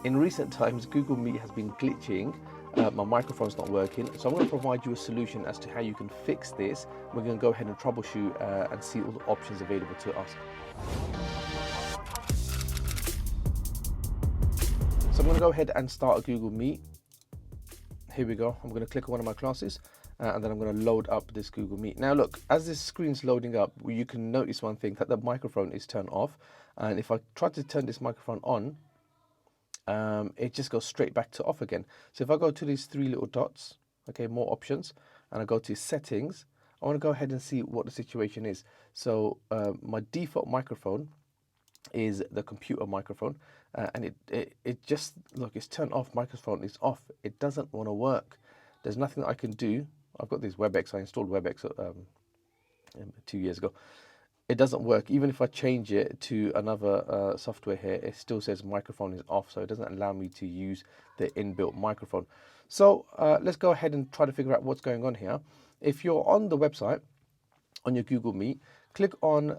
In recent times, Google Meet has been glitching. My microphone's not working. So I'm going to provide you a solution as to how you can fix this. We're going to go ahead and troubleshoot and see all the options available to us. So I'm going to go ahead and start a Google Meet. Here we go. I'm going to click on one of my classes and then I'm going to load up this Google Meet. Now look, as this screen's loading up, you can notice one thing, that the microphone is turned off. And if I try to turn this microphone on, it just goes straight back to off again. So if I go to these three little dots, okay, more options, and I go to settings, I want to go ahead and see what the situation is. So my default microphone is the computer microphone, and it just, look, it's turned off, microphone is off. It doesn't want to work. There's nothing that I can do. I've got this WebEx, I installed WebEx 2 years ago. It doesn't work. Even if I change it to another software here, it still says microphone is off, so it doesn't allow me to use the inbuilt microphone. So let's go ahead and try to figure out what's going on here. If you're on the website, on your Google Meet, click on,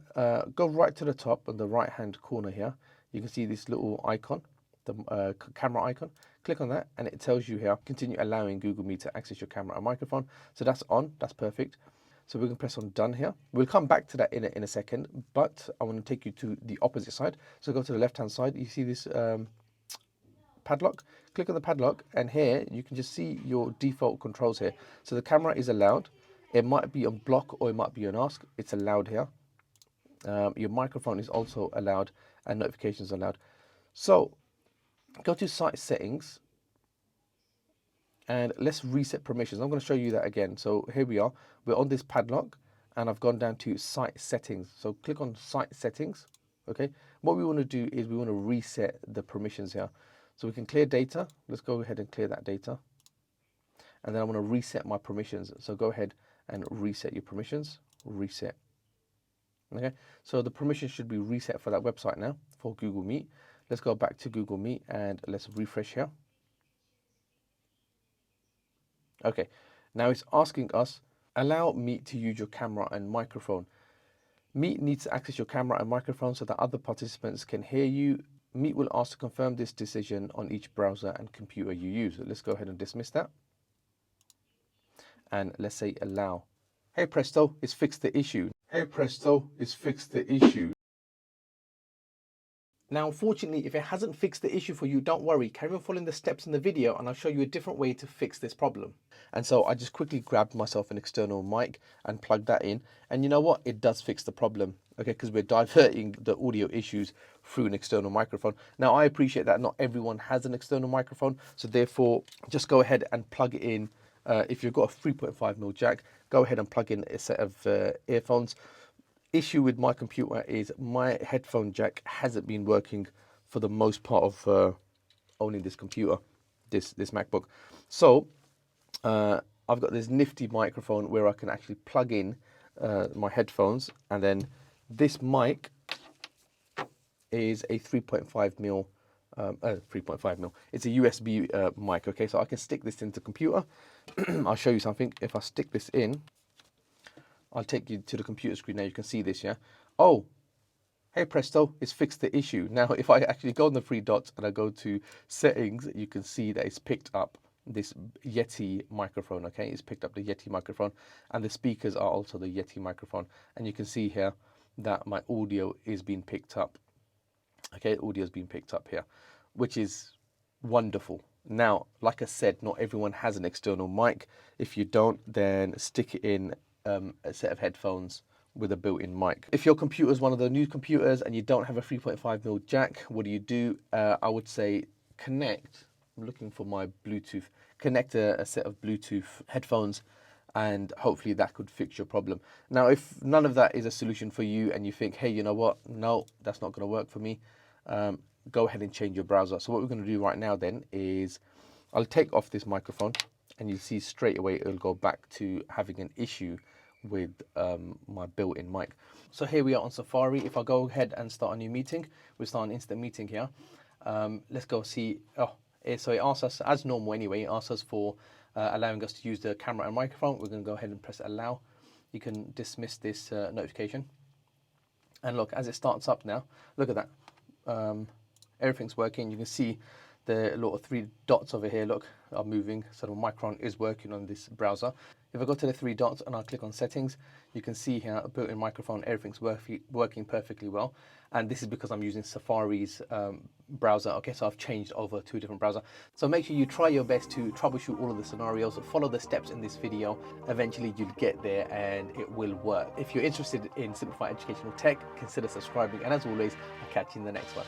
go right to the top on the right hand corner here. You can see this little icon, the camera icon. Click on that and it tells you here, continue allowing Google Meet to access your camera and microphone. So that's on, that's perfect. So we can press on done here. We'll come back to that in a second, but I want to take you to the opposite side. So go to the left-hand side. You see this padlock? Click on the padlock, and here you can just see your default controls here. So the camera is allowed. It might be on block or it might be on ask. It's allowed here. Your microphone is also allowed and notifications allowed. So go to site settings. And let's reset permissions. I'm going to show you that again. So here we are. We're on this padlock and I've gone down to site settings. So click on site settings. Okay. What we want to do is we want to reset the permissions here. So we can clear data. Let's go ahead and clear that data. And then I want to reset my permissions. So go ahead and reset your permissions. Reset. Okay. So the permissions should be reset for that website now for Google Meet. Let's go back to Google Meet and let's refresh here. Okay, now it's asking us, allow Meet to use your camera and microphone. Meet needs to access your camera and microphone so that other participants can hear you. Meet will ask to confirm this decision on each browser and computer you use. So let's go ahead and dismiss that. And let's say allow. Hey presto, it's fixed the issue. Hey presto, it's fixed the issue. Now, unfortunately, if it hasn't fixed the issue for you, don't worry. Carry on following the steps in the video and I'll show you a different way to fix this problem. And so I just quickly grabbed myself an external mic and plugged that in. And you know what? It does fix the problem, okay? Because we're diverting the audio issues through an external microphone. Now, I appreciate that not everyone has an external microphone. So therefore, just go ahead and plug it in. If you've got a 3.5mm jack, go ahead and plug in a set of earphones. Issue with my computer is my headphone jack hasn't been working for the most part of owning this computer, this MacBook. So I've got this nifty microphone where I can actually plug in my headphones, and then this mic is a 3.5mm. 3.5mm. It's a USB mic. Okay, so I can stick this into the computer. I'll show you something. If I stick this in, I'll take you to the computer screen. Now you can see this, yeah? Oh, hey presto, it's fixed the issue. Now, if I actually go on the three dots and I go to settings, you can see that it's picked up this Yeti microphone, okay? It's picked up the Yeti microphone, and the speakers are also the Yeti microphone. And you can see here that my audio is being picked up. Okay, audio is being picked up here, which is wonderful. Now, like I said, not everyone has an external mic. If you don't, then stick it in a set of headphones with a built-in mic. If your computer is one of the new computers and you don't have a 3.5mm jack, what do? I would say connect, I'm looking for my Bluetooth, connect a set of Bluetooth headphones, and hopefully that could fix your problem. Now, if none of that is a solution for you and you think, hey, you know what, no, that's not going to work for me, go ahead and change your browser. So what we're going to do right now then is I'll take off this microphone, and you see straight away it'll go back to having an issue with my built-in mic. So here we are on Safari. If I go ahead and start a new meeting, we start an instant meeting here. Let's go see. So it asks us, as normal anyway, it asks us for allowing us to use the camera and microphone. We're going to go ahead and press allow. You can dismiss this notification. And look, as it starts up now, look at that. Everything's working. You can see the little three dots over here, look, are moving. So the microphone is working on this browser. If I go to the three dots and I click on settings, you can see here, built-in microphone, everything's working perfectly well. And this is because I'm using Safari's browser. Okay, so I've changed over to a different browser. So make sure you try your best to troubleshoot all of the scenarios, follow the steps in this video. Eventually you'll get there and it will work. If you're interested in simplified educational tech, consider subscribing. And as always, I'll catch you in the next one.